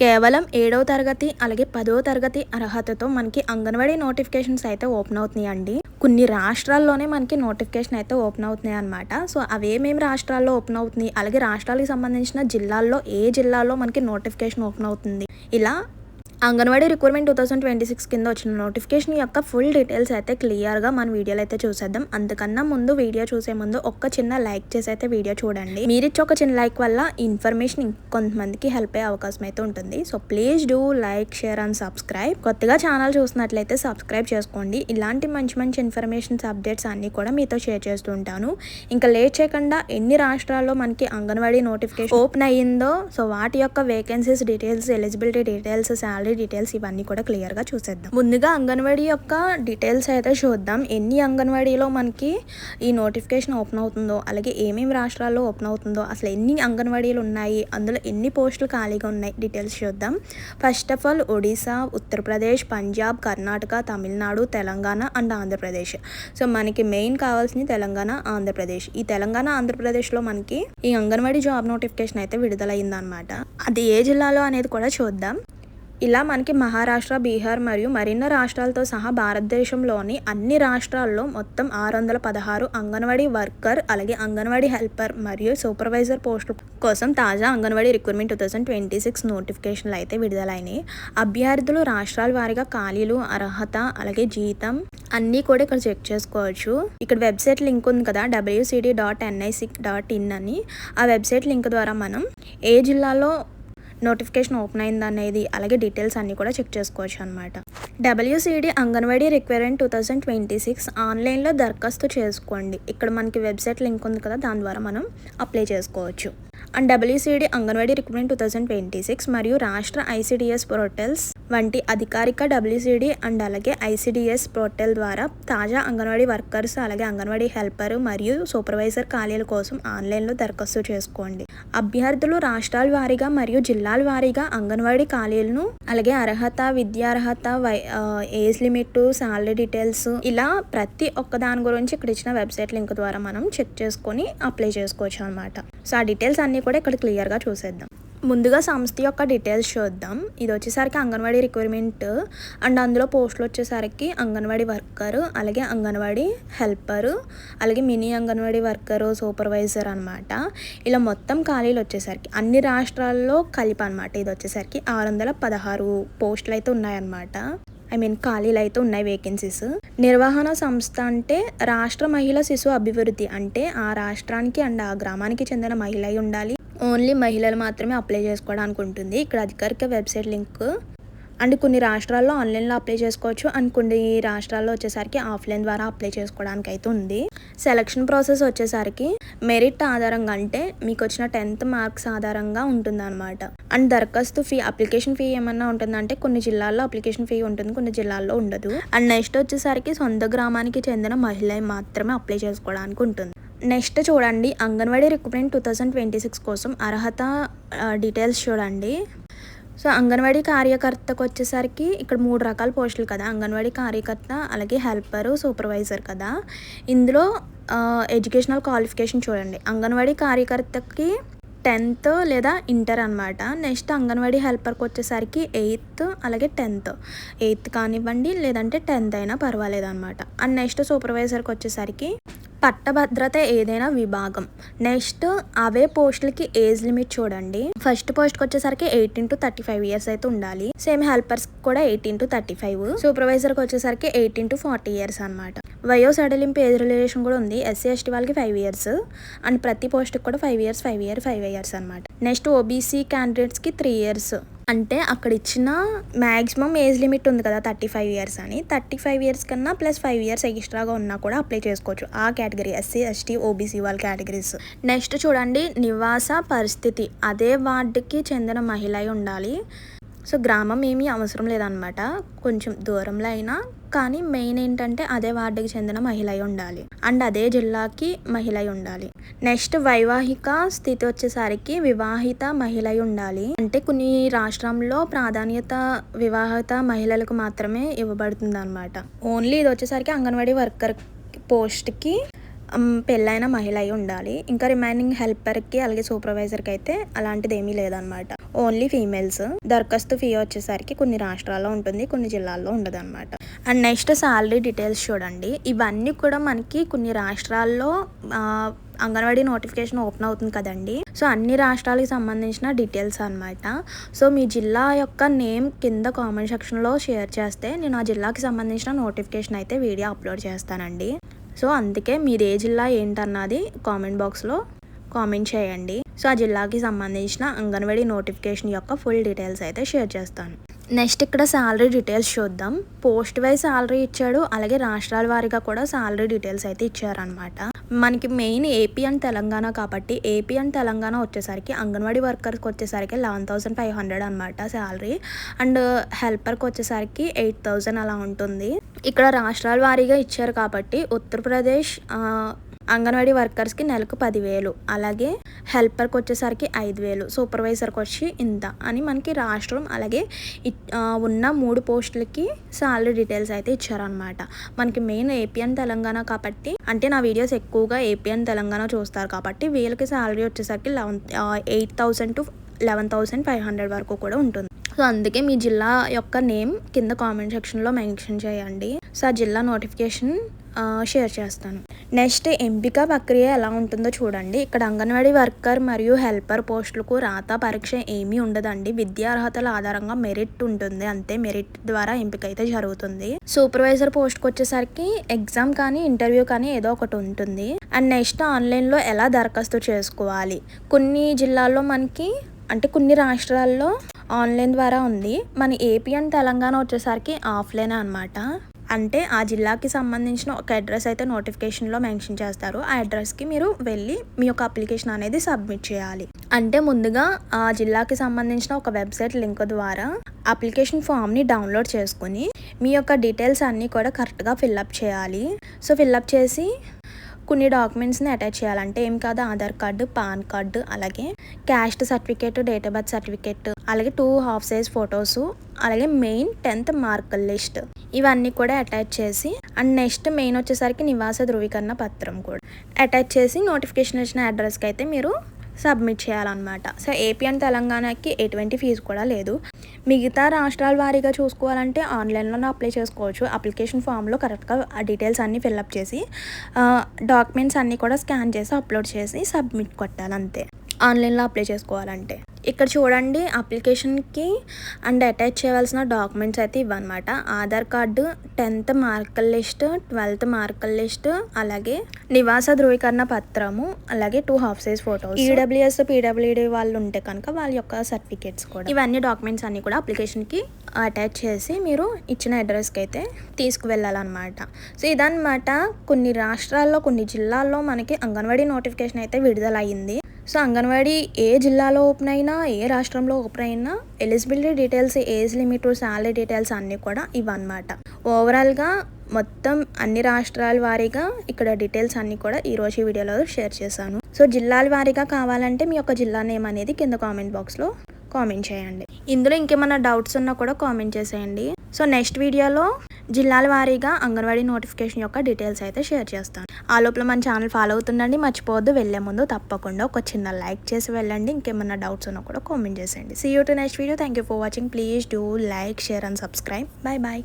కేవలం 7వ తరగతి అలాగే 10వ తరగతి అర్హతతో మనకి అంగన్వాడీ నోటిఫికేషన్స్ అయితే ఓపెన్ అవుతున్నాయండి. కొన్ని రాష్ట్రాల్లోనే మనకి నోటిఫికేషన్ అయితే ఓపెన్ అవుతున్నాయి అనమాట. సో అవేమేమి రాష్ట్రాల్లో ఓపెన్ అవుతున్నాయి, అలాగే రాష్ట్రాలకు సంబంధించిన జిల్లాల్లో ఏ జిల్లాలో మనకి నోటిఫికేషన్ ఓపెన్ అవుతుంది, ఇలా అంగన్వాడీ రిక్రూట్మెంట్ 2026 కింద వచ్చిన నోటిఫికేషన్ యొక్క ఫుల్ డీటెయిల్స్ అయితే క్లియర్గా మన వీడియోలో అయితే చూసేద్దాం. అందుకన్నా ముందు వీడియో చూసే ముందు ఒక్క చిన్న లైక్ చేసి అయితే వీడియో చూడండి. మీరిచ్చే ఒక చిన్న లైక్ వల్ల ఇన్ఫర్మేషన్ ఇంకొంతమందికి హెల్ప్ అయ్యే అవకాశం అయితే ఉంటుంది. So please do like, share and subscribe. కొత్తగా ఛానల్ చూసినట్లయితే సబ్స్క్రైబ్ చేసుకోండి. ఇలాంటి మంచి మంచి ఇన్ఫర్మేషన్స్, అప్డేట్స్ అన్నీ కూడా మీతో షేర్ చేస్తూ ఉంటాను. ఇంకా లేట్ చేయకుండా ఎన్ని రాష్ట్రాల్లో మనకి అంగన్వాడీ నోటిఫికేషన్ ఓపెన్ అయ్యిందో, సో వాటి యొక్క vacancies details, eligibility details, salary details ఇవన్నీ కూడా క్లియర్ గా చూసేద్దాం. ముందుగా అంగన్వాడీ యొక్క డీటెయిల్స్ అయితే చూద్దాం. ఎన్ని అంగన్వాడీలో మనకి ఈ నోటిఫికేషన్ ఓపెన్ అవుతుందో, అలాగే ఏమేమి రాష్ట్రాల్లో ఓపెన్ అవుతుందో, అసలు ఎన్ని అంగన్వాడీలు ఉన్నాయి, అందులో ఎన్ని పోస్టులు ఖాళీగా ఉన్నాయి, డీటెయిల్స్ చూద్దాం. First of all Odisha, Uttar Pradesh, Punjab, Karnataka, Tamil Nadu, Telangana and Andhra Pradesh. So మనకి మెయిన్ కావాల్సింది తెలంగాణ, ఆంధ్రప్రదేశ్. ఈ తెలంగాణ, ఆంధ్రప్రదేశ్లో మనకి ఈ అంగన్వాడీ జాబ్ నోటిఫికేషన్ అయితే విడుదలైందనమాట. అది ఏ జిల్లాలో అనేది కూడా చూద్దాం. ఇలా మనకి మహారాష్ట్ర, బీహార్ మరియు మరిన్ని రాష్ట్రాలతో సహా భారతదేశంలోని అన్ని రాష్ట్రాల్లో మొత్తం 616 అంగన్వాడీ వర్కర్, అలాగే అంగన్వాడీ హెల్పర్ మరియు సూపర్వైజర్ పోస్టుల కోసం తాజా అంగన్వాడీ రిక్రూట్మెంట్ 2026 నోటిఫికేషన్లు అయితే విడుదలైనాయి. అభ్యర్థులు రాష్ట్రాల వారీగా ఖాళీలు, అర్హత, అలాగే జీతం అన్నీ కూడా ఇక్కడ చెక్ చేసుకోవచ్చు. ఇక్కడ వెబ్సైట్ లింక్ ఉంది కదా, wcd.nic.in అని. ఆ వెబ్సైట్ లింక్ ద్వారా మనం ఏ జిల్లాలో నోటిఫికేషన్ ఓపెన్ అయింది అనేది, అలాగే డీటెయిల్స్ అన్నీ కూడా చెక్ చేసుకోవచ్చు అనమాట. WCD అంగన్వాడీ రిక్రూట్మెంట్ 2026 ఆన్లైన్లో దరఖాస్తు చేసుకోండి. ఇక్కడ మనకి వెబ్సైట్ లింక్ ఉంది కదా, దాని ద్వారా మనం అప్లై చేసుకోవచ్చు. అండ్ WCD అంగన్వాడీ రిక్రూట్మెంట్ 2026 మరియు రాష్ట్ర ICDS పోర్టల్స్ వంటి అధికారిక WCD అండ్ అలాగే ICDS పోర్టల్ ద్వారా తాజా అంగన్వాడీ వర్కర్స్, అలాగే అంగన్వాడీ హెల్పర్ మరియు సూపర్వైజర్ ఖాళీల కోసం ఆన్లైన్లో దరఖాస్తు చేసుకోండి. అభ్యర్థులు రాష్ట్రాల వారీగా మరియు జిల్లాల వారీగా అంగన్వాడీ ఖాళీలను, అలాగే అర్హత, విద్యార్హత, ఏజ్ లిమిట్, శాలరీ డీటెయిల్స్, ఇలా ప్రతి ఒక్క దాని గురించి ఇక్కడ ఇచ్చిన వెబ్సైట్ లింక్ ద్వారా మనం చెక్ చేసుకొని అప్లై చేసుకోవచ్చు అనమాట. సో ఆ డీటెయిల్స్ అన్నీ కూడా ఇక్కడ క్లియర్గా చూసేద్దాం. ముందుగా సంస్థ యొక్క డీటెయిల్స్ చూద్దాం. ఇది వచ్చేసరికి అంగన్వాడీ రిక్రూట్మెంట్ అండ్ అందులో పోస్టులు వచ్చేసరికి అంగన్వాడీ వర్కర్, అలాగే అంగన్వాడీ హెల్పర్, అలాగే మినీ అంగన్వాడీ వర్కర్, సూపర్వైజర్ అనమాట. ఇలా మొత్తం ఖాళీలు వచ్చేసరికి అన్ని రాష్ట్రాల్లో కలిపి అనమాట. ఇది వచ్చేసరికి 616 పోస్టులు అయితే ఉన్నాయన్నమాట. ఖాళీలు అయితే ఉన్నాయి, వేకెన్సీస్. నిర్వహణ సంస్థ అంటే రాష్ట్ర మహిళా శిశు అభివృద్ధి, అంటే ఆ రాష్ట్రానికి అండ్ ఆ గ్రామానికి చెందిన మహిళ అయి ఉండాలి. ఓన్లీ మహిళలు మాత్రమే అప్లై చేసుకోవడానికి ఉంటుంది. ఇక్కడ అధికారిక వెబ్సైట్ లింక్. అండ్ కొన్ని రాష్ట్రాల్లో ఆన్లైన్లో అప్లై చేసుకోవచ్చు, అండ్ కొన్ని రాష్ట్రాల్లో వచ్చేసరికి ఆఫ్లైన్ ద్వారా అప్లై చేసుకోవడానికి అయితే ఉంది. సెలక్షన్ ప్రాసెస్ వచ్చేసరికి మెరిట్ ఆధారంగా, అంటే మీకు వచ్చిన 10th మార్క్స్ ఆధారంగా ఉంటుంది అనమాట. అండ్ దరఖాస్తు ఫీ, అప్లికేషన్ ఫీ ఏమన్నా ఉంటుందంటే కొన్ని జిల్లాల్లో అప్లికేషన్ ఫీ ఉంటుంది, కొన్ని జిల్లాల్లో ఉండదు. అండ్ నెక్స్ట్ వచ్చేసరికి సొంత గ్రామానికి చెందిన మహిళ మాత్రమే అప్లై చేసుకోవడానికి ఉంటుంది. నెక్స్ట్ చూడండి, అంగన్వాడీ రిక్రూట్మెంట్ 2026 కోసం అర్హత డీటెయిల్స్ చూడండి. సో అంగన్వాడీ కార్యకర్తకు వచ్చేసరికి ఇక్కడ 3 రకాల పోస్టులు కదా, అంగన్వాడీ కార్యకర్త, అలాగే హెల్పరు, సూపర్వైజర్ కదా. ఇందులో ఎడ్యుకేషనల్ క్వాలిఫికేషన్ చూడండి. అంగన్వాడీ కార్యకర్తకి 10th లేదా ఇంటర్ అనమాట. నెక్స్ట్ అంగన్వాడీ హెల్పర్కి వచ్చేసరికి 8th, అలాగే 10th. 8th కానివ్వండి, లేదంటే 10th అయినా పర్వాలేదు అనమాట. అండ్ నెక్స్ట్ సూపర్వైజర్కి వచ్చేసరికి పట్టభద్రత ఏదైనా విభాగం. నెక్స్ట్ అవే పోస్టులకి ఏజ్ లిమిట్ చూడండి. ఫస్ట్ పోస్ట్కి వచ్చేసరికి 18 to 35 ఇయర్స్ అయితే ఉండాలి. సేమ్ హెల్పర్స్ కూడా 18 to 35. సూపర్వైజర్కి వచ్చేసరికి 18 to 40 ఇయర్స్ అనమాట. వయో సడలింపు ఏజ్ రిలేషన్ కూడా ఉంది. SC ST వాళ్ళకి 5 ఇయర్స్ అండ్ ప్రతి పోస్ట్కి కూడా 5 ఇయర్స్ 5 ఇయర్స్ అనమాట. నెక్స్ట్ OBC క్యాండిడేట్స్కి 3 ఇయర్స్. అంటే అక్కడ ఇచ్చిన మ్యాక్సిమం ఏజ్ లిమిట్ ఉంది కదా 35 ఇయర్స్ అని, 35 ఇయర్స్ కన్నా ప్లస్ 5 ఇయర్స్ ఎక్స్ట్రాగా ఉన్నా కూడా అప్లై చేసుకోవచ్చు ఆ కేటగిరీ, SC ST OBC వాళ్ళ కేటగిరీస్. నెక్స్ట్ చూడండి, నివాస పరిస్థితి అదే వార్డుకి చెందిన మహిళ ఉండాలి. సో గ్రామం ఏమీ అవసరం లేదనమాట, కొంచెం దూరంలో అయినా కానీ మెయిన్ ఏంటంటే అదే వార్డుకి చెందిన మహిళ ఉండాలి అండ్ అదే జిల్లాకి మహిళ ఉండాలి. నెక్స్ట్ వైవాహిక స్థితి వచ్చేసరికి వివాహిత మహిళ ఉండాలి. అంటే కొన్ని రాష్ట్రంలో ప్రాధాన్యత వివాహిత మహిళలకు మాత్రమే ఇవ్వబడుతుంది అనమాట. ఓన్లీ ఇది వచ్చేసరికి అంగన్వాడీ వర్కర్ పోస్ట్కి పెళ్ళైన మహిళ అయి ఉండాలి. ఇంకా రిమైనింగ్ హెల్పర్కి అలాగే సూపర్వైజర్కి అయితే అలాంటిది ఏమీ లేదనమాట. Only females. దరఖాస్తు ఫీ వచ్చేసరికి కొన్ని రాష్ట్రాల్లో ఉంటుంది, కొన్ని జిల్లాల్లో ఉండదన్నమాట. అండ్ నెక్స్ట్ శాలరీ డీటెయిల్స్ చూడండి. ఇవన్నీ కూడా మనకి కొన్ని రాష్ట్రాల్లో అంగన్వాడీ నోటిఫికేషన్ ఓపెన్ అవుతుంది కదండి. సో అన్ని రాష్ట్రాలకు సంబంధించిన డీటెయిల్స్ అనమాట. సో మీ జిల్లా యొక్క నేమ్ కింద కామెంట్ సెక్షన్లో షేర్ చేస్తే నేను ఆ జిల్లాకి సంబంధించిన నోటిఫికేషన్ అయితే వీడియో అప్లోడ్ చేస్తానండి. సో అందుకే మీది ఏ జిల్లా ఏంటన్నది కామెంట్ బాక్స్లో కామెంట్ చేయండి. సో ఆ జిల్లాకి సంబంధించిన అంగన్వాడీ నోటిఫికేషన్ యొక్క ఫుల్ డీటెయిల్స్ అయితే షేర్ చేస్తాను. నెక్స్ట్ ఇక్కడ శాలరీ డీటెయిల్స్ చూద్దాం. పోస్ట్ వైజ్ శాలరీ ఇచ్చాడు, అలాగే రాష్ట్రాల వారీగా కూడా శాలరీ డీటెయిల్స్ అయితే ఇచ్చారనమాట. మనకి మెయిన్ ఏపీ అండ్ తెలంగాణ కాబట్టి ఏపీ అండ్ తెలంగాణ వచ్చేసరికి అంగన్వాడీ వర్కర్కి వచ్చేసరికి 11,500 అనమాట శాలరీ. అండ్ హెల్పర్కి వచ్చేసరికి 8,000 అలా ఉంటుంది. ఇక్కడ రాష్ట్రాల వారీగా ఇచ్చారు కాబట్టి ఉత్తరప్రదేశ్ అంగన్వాడీ వర్కర్స్కి నెలకు 10,000, అలాగే హెల్పర్కి వచ్చేసరికి 5,000, సూపర్వైజర్కి వచ్చి ఇంత అని మనకి రాష్ట్రం అలాగే ఉన్న 3 పోస్టులకి శాలరీ డీటెయిల్స్ అయితే ఇచ్చారనమాట. మనకి మెయిన్ ఏపీ అండ్ తెలంగాణ కాబట్టి, అంటే నా వీడియోస్ ఎక్కువగా ఏపీ అండ్ తెలంగాణ చూస్తారు కాబట్టి వీళ్ళకి శాలరీ వచ్చేసరికి 8,000 to 11,500 వరకు కూడా ఉంటుంది. సో అందుకే మీ జిల్లా యొక్క నేమ్ కింద కామెంట్ సెక్షన్లో మెన్షన్ చేయండి. సో ఆ జిల్లా నోటిఫికేషన్ షేర్ చేస్తాను. నెక్స్ట్ ఎంపిక ప్రక్రియ ఎలా ఉంటుందో చూడండి. ఇక్కడ అంగన్వాడీ వర్కర్ మరియు హెల్పర్ పోస్టులకు రాత పరీక్ష ఏమీ ఉండదండి. విద్యా అర్హతల ఆధారంగా మెరిట్ ఉంటుంది, అంతే. మెరిట్ ద్వారా ఎంపిక అయితే జరుగుతుంది. సూపర్వైజర్ పోస్ట్కి వచ్చేసరికి ఎగ్జామ్ కానీ ఇంటర్వ్యూ కానీ ఏదో ఒకటి ఉంటుంది. అండ్ నెక్స్ట్ ఆన్లైన్లో ఎలా దరఖాస్తు చేసుకోవాలి. కొన్ని జిల్లాల్లో మనకి అంటే కొన్ని రాష్ట్రాల్లో ఆన్లైన్ ద్వారా ఉంది. మన ఏపీ అండ్ తెలంగాణ వచ్చేసరికి ఆఫ్లైన్ అనమాట. అంటే ఆ జిల్లాకి సంబంధించిన ఒక అడ్రస్ అయితే నోటిఫికేషన్లో మెన్షన్ చేస్తారు. ఆ అడ్రస్కి మీరు వెళ్ళి మీ యొక్క అప్లికేషన్ అనేది సబ్మిట్ చేయాలి. అంటే ముందుగా ఆ జిల్లాకి సంబంధించిన ఒక వెబ్సైట్ లింక్ ద్వారా అప్లికేషన్ ఫామ్ని డౌన్లోడ్ చేసుకుని మీ యొక్క డీటెయిల్స్ అన్నీ కూడా కరెక్ట్గా ఫిల్అప్ చేయాలి. సో ఫిల్అప్ చేసి కొన్ని డాక్యుమెంట్స్ని అటాచ్ చేయాలంటే ఏం కాదు, ఆధార్ కార్డు, పాన్ కార్డు, అలాగే caste certificate, date of birth certificate, అలాగే 2 హాఫ్ సైజ్ ఫొటోస్, అలాగే మెయిన్ 10th మార్కుల లిస్ట్ ఇవన్నీ కూడా అటాచ్ చేసి అండ్ నెక్స్ట్ మెయిన్ వచ్చేసరికి నివాస ధృవీకరణ పత్రం కూడా అటాచ్ చేసి నోటిఫికేషన్ ఇచ్చిన అడ్రస్కి అయితే మీరు సబ్మిట్ చేయాలన్నమాట. సో ఏపీ అండ్ తెలంగాణకి ఎటువంటి ఫీజు కూడా లేదు. మిగతా రాష్ట్రాల వారీగా చూసుకోవాలంటే ఆన్లైన్లోనే అప్లై చేసుకోవచ్చు. అప్లికేషన్ ఫామ్లో కరెక్ట్గా ఆ డీటెయిల్స్ అన్నీ ఫిల్అప్ చేసి డాక్యుమెంట్స్ అన్నీ కూడా స్కాన్ చేసి అప్లోడ్ చేసి సబ్మిట్ కొట్టాలి, అంతే. ఆన్లైన్లో అప్లై చేసుకోవాలంటే ఇక్కడ చూడండి అప్లికేషన్కి అండ్ అటాచ్ చేయవలసిన డాక్యుమెంట్స్ అయితే ఇవన్నమాట. ఆధార్ కార్డు, 10th మార్కుల లిస్ట్, 12th మార్కుల లిస్ట్, అలాగే నివాస ధృవీకరణ పత్రము, అలాగే 2 half size photos, EWS PWD వాళ్ళు ఉంటే కనుక వాళ్ళ యొక్క సర్టిఫికేట్స్ కూడా, ఇవన్నీ డాక్యుమెంట్స్ అన్నీ కూడా అప్లికేషన్కి అటాచ్ చేసి మీరు ఇచ్చిన అడ్రస్కి అయితే తీసుకువెళ్ళాలన్నమాట. సో ఇదన్నమాట కొన్ని రాష్ట్రాల్లో కొన్ని జిల్లాల్లో మనకి అంగన్వాడీ నోటిఫికేషన్ అయితే విడుదలయ్యింది. సో అంగన్వాడీ ఏ జిల్లాలో ఓపెన్ అయినా ఏ రాష్ట్రంలో ఓపెన్ అయినా eligibility details, age limit, salary details అన్నీ కూడా ఇవన్నమాట. ఓవరాల్గా మొత్తం అన్ని రాష్ట్రాల వారీగా ఇక్కడ డీటెయిల్స్ అన్నీ కూడా ఈరోజు వీడియోలో షేర్ చేశాను. సో జిల్లాల వారీగా కావాలంటే మీ యొక్క జిల్లా నేమ్ అనేది కింద కామెంట్ బాక్స్లో కామెంట్ చేయండి. ఇందులో ఇంకేమైనా డౌట్స్ ఉన్నా కూడా కామెంట్ చేసేయండి. సో నెక్స్ట్ వీడియోలో జిల్లాల వారీగా అంగన్వాడీ నోటిఫికేషన్ యొక్క డీటెయిల్స్ అయితే షేర్ చేస్తాను. ఆ లోపల మన ఛానల్ ఫాలో అవుతుండండి. మర్చిపోవద్దు, వెళ్ళే ముందు తప్పకుండా ఒక చిన్న లైక్ చేసి వెళ్ళండి. ఇంకేమైనా డౌట్స్ ఉన్నా కూడా కామెంట్ చేసేయండి. See you to next video. Thank you for watching. Please do like, share and subscribe. Bye bye.